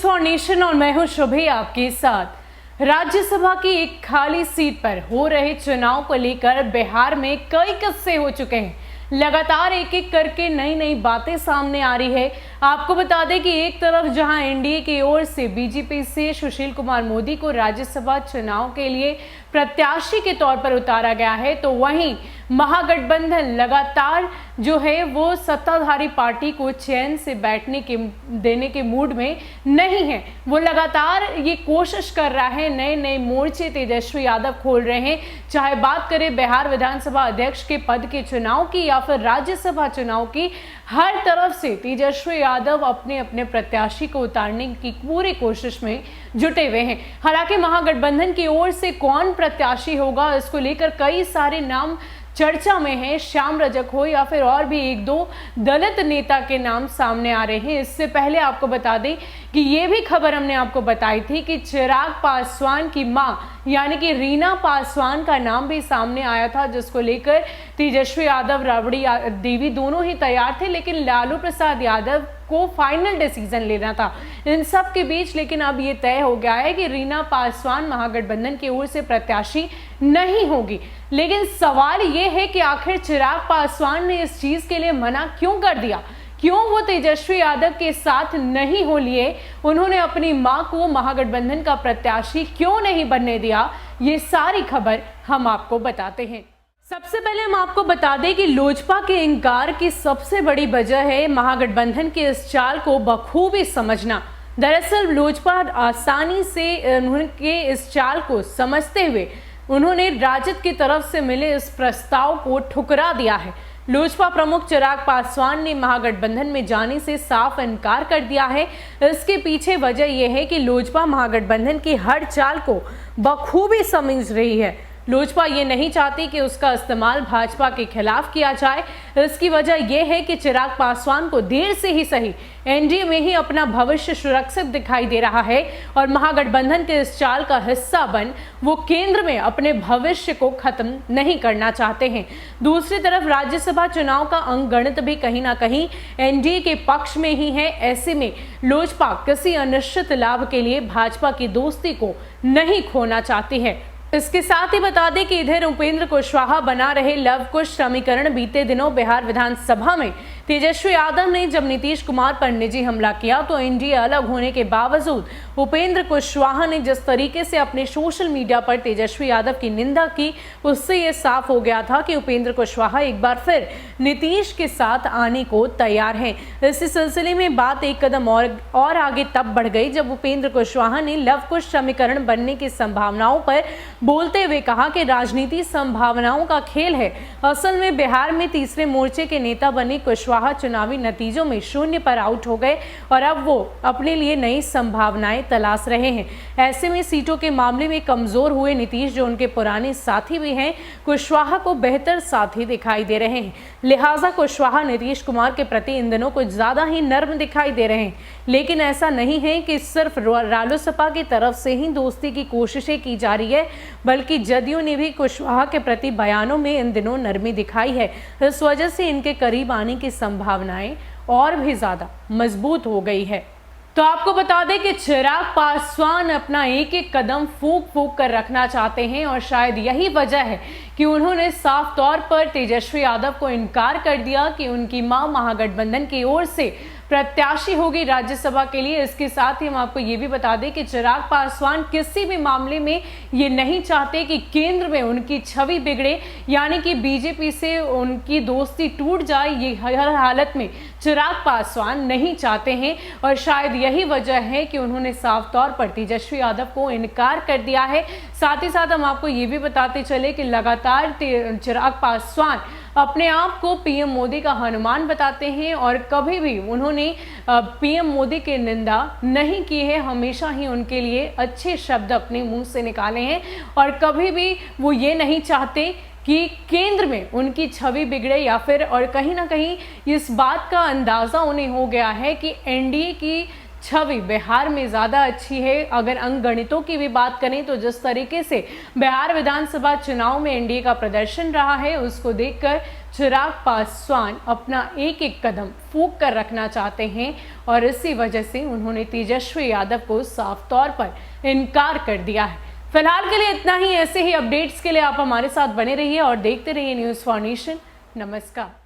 For nation और मैं हूं शुभी आपके साथ। राज्यसभा की एक खाली सीट पर हो रहे चुनाव को लेकर बिहार में कई किस्से हो चुके हैं। लगातार एक एक करके नई नई बातें सामने आ रही है। आपको बता दें कि एक तरफ जहां एनडीए की ओर से बीजेपी से सुशील कुमार मोदी को राज्यसभा चुनाव के लिए प्रत्याशी के तौर पर उतारा गया है, तो वहीं महागठबंधन लगातार जो है वो सत्ताधारी पार्टी को चैन से बैठने के देने के मूड में नहीं है। वो लगातार ये कोशिश कर रहा है, नए नए मोर्चे तेजस्वी यादव खोल रहे हैं। चाहे बात करें बिहार विधानसभा अध्यक्ष के पद के चुनाव की या फिर राज्यसभा चुनाव की, हर तरफ से तेजस्वी यादव अपने अपने प्रत्याशी को उतारने की पूरी कोशिश में जुटे हुए हैं। हालांकि महागठबंधन की ओर से कौन प्रत्याशी होगा, इसको लेकर कई सारे नाम चर्चा में है। श्याम रजक हो या फिर और भी एक दो दलित नेता के नाम सामने आ रहे हैं। इससे पहले आपको बता दें कि ये भी खबर हमने आपको बताई थी कि चिराग पासवान की मां यानी कि रीना पासवान का नाम भी सामने आया था, जिसको लेकर तेजस्वी यादव, राबड़ी देवी दोनों ही तैयार थे, लेकिन लालू प्रसाद यादव को फाइनल डिसीजन लेना था इन सब के बीच। लेकिन अब ये तय हो गया है कि रीना पासवान महागठबंधन की ओर से प्रत्याशी नहीं होगी। लेकिन सवाल ये है कि आखिर चिराग पासवान ने इस चीज के लिए मना क्यों कर दिया, क्यों वो तेजस्वी यादव के साथ नहीं हो लिए, उन्होंने अपनी मां को महागठबंधन का प्रत्याशी क्यों नहीं बनने दिया, ये सारी खबर हम आपको बताते हैं। सबसे पहले हम आपको बता दें कि लोजपा के इनकार की सबसे बड़ी वजह है महागठबंधन के इस चाल को बखूबी समझना। दरअसल लोजपा आसानी से उनके इस चाल को समझते हुए उन्होंने राजद की तरफ से मिले इस प्रस्ताव को ठुकरा दिया है। लोजपा प्रमुख चिराग पासवान ने महागठबंधन में जाने से साफ इनकार कर दिया है। इसके पीछे वजह यह है कि लोजपा महागठबंधन की हर चाल को बखूबी समझ रही है। लोजपा ये नहीं चाहती कि उसका इस्तेमाल भाजपा के खिलाफ किया जाए। इसकी वजह यह है कि चिराग पासवान को देर से ही सही एनडीए में ही अपना भविष्य सुरक्षित दिखाई दे रहा है और महागठबंधन के इस चाल का हिस्सा बन वो केंद्र में अपने भविष्य को खत्म नहीं करना चाहते हैं। दूसरी तरफ राज्यसभा चुनाव का अंकगणित भी कहीं ना कहीं एनडीए के पक्ष में ही है। ऐसे में लोजपा किसी अनिश्चित लाभ के लिए भाजपा की दोस्ती को नहीं खोना चाहती है। इसके साथ ही बता दें कि इधर उपेंद्र कुशवाहा बना रहे लव कुश समीकरण बीते दिनों बिहार विधानसभा में तेजस्वी यादव ने जब नीतीश कुमार पर निजी हमला किया, तो एनडीए अलग होने के बावजूद उपेंद्र कुशवाहा ने जिस तरीके से अपने सोशल मीडिया पर तेजस्वी यादव की निंदा की, उससे यह साफ हो गया था कि उपेंद्र कुशवाहा एक बार फिर नीतीश के साथ आने को तैयार हैं। इसी सिलसिले में बात एक कदम और आगे तब बढ़ गई जब उपेंद्र कुशवाहा ने लव कुश समीकरण बनने की संभावनाओं पर बोलते हुए कहा कि राजनीति संभावनाओं का खेल है। असल में बिहार में तीसरे मोर्चे के नेता बने कुशवाहा चुनावी नतीजों में 0 पर आउट हो गए और अब वो अपने लिए नई संभावनाएं तलाश रहे हैं। ऐसे में सीटों के मामले में कमजोर हुए नीतीश, जो उनके पुराने साथी भी हैं, कुशवाहा को बेहतर साथी दिखाई दे रहे हैं। लिहाजा कुशवाहा नीतीश कुमार के प्रति इन दिनों कुछ ज्यादा ही नर्म दिखाई दे रहे हैं। लेकिन ऐसा नहीं है कि सिर्फ रालोसपा की तरफ से ही दोस्ती की कोशिशें की जा रही है, बल्कि जदयू ने भी कुशवाहा के प्रति बयानों में इन दिनों नरमी दिखाई है। इस वजह से इनके करीब आने की संभावनाएं और भी ज्यादा मजबूत हो गई है। तो आपको बता दें कि चिराग पासवान अपना एक एक कदम फूंक फूंक कर रखना चाहते हैं और शायद यही वजह है कि उन्होंने साफ तौर पर तेजस्वी यादव को इनकार कर दिया कि उनकी मां महागठबंधन की ओर से प्रत्याशी होगी राज्यसभा के लिए। इसके साथ ही हम आपको ये भी बता दें कि चिराग पासवान किसी भी मामले में ये नहीं चाहते कि केंद्र में उनकी छवि बिगड़े, यानी कि बीजेपी से उनकी दोस्ती टूट जाए। ये हर हालत में चिराग पासवान नहीं चाहते हैं और शायद यही वजह है कि उन्होंने साफ तौर पर तेजस्वी यादव को इनकार कर दिया है। साथ ही साथ हम आपको ये भी बताते चले कि लगातार चिराग पासवान अपने आप को पीएम मोदी का हनुमान बताते हैं और कभी भी उन्होंने पीएम मोदी की निंदा नहीं की है। हमेशा ही उनके लिए अच्छे शब्द अपने मुंह से निकाले हैं और कभी भी वो ये नहीं चाहते कि केंद्र में उनकी छवि बिगड़े या फिर, और कहीं ना कहीं इस बात का अंदाजा उन्हें हो गया है कि एनडीए की छवि बिहार में ज़्यादा अच्छी है। अगर अंकगणितों की भी बात करें तो जिस तरीके से बिहार विधानसभा चुनाव में एनडीए का प्रदर्शन रहा है, उसको देखकर चिराग पासवान अपना एक एक कदम फूंक कर रखना चाहते हैं और इसी वजह से उन्होंने तेजस्वी यादव को साफ तौर पर इनकार कर दिया है। फिलहाल के लिए इतना ही। ऐसे ही अपडेट्स के लिए आप हमारे साथ बने रहिए और देखते रहिए न्यूज़ फॉर नेशन। नमस्कार।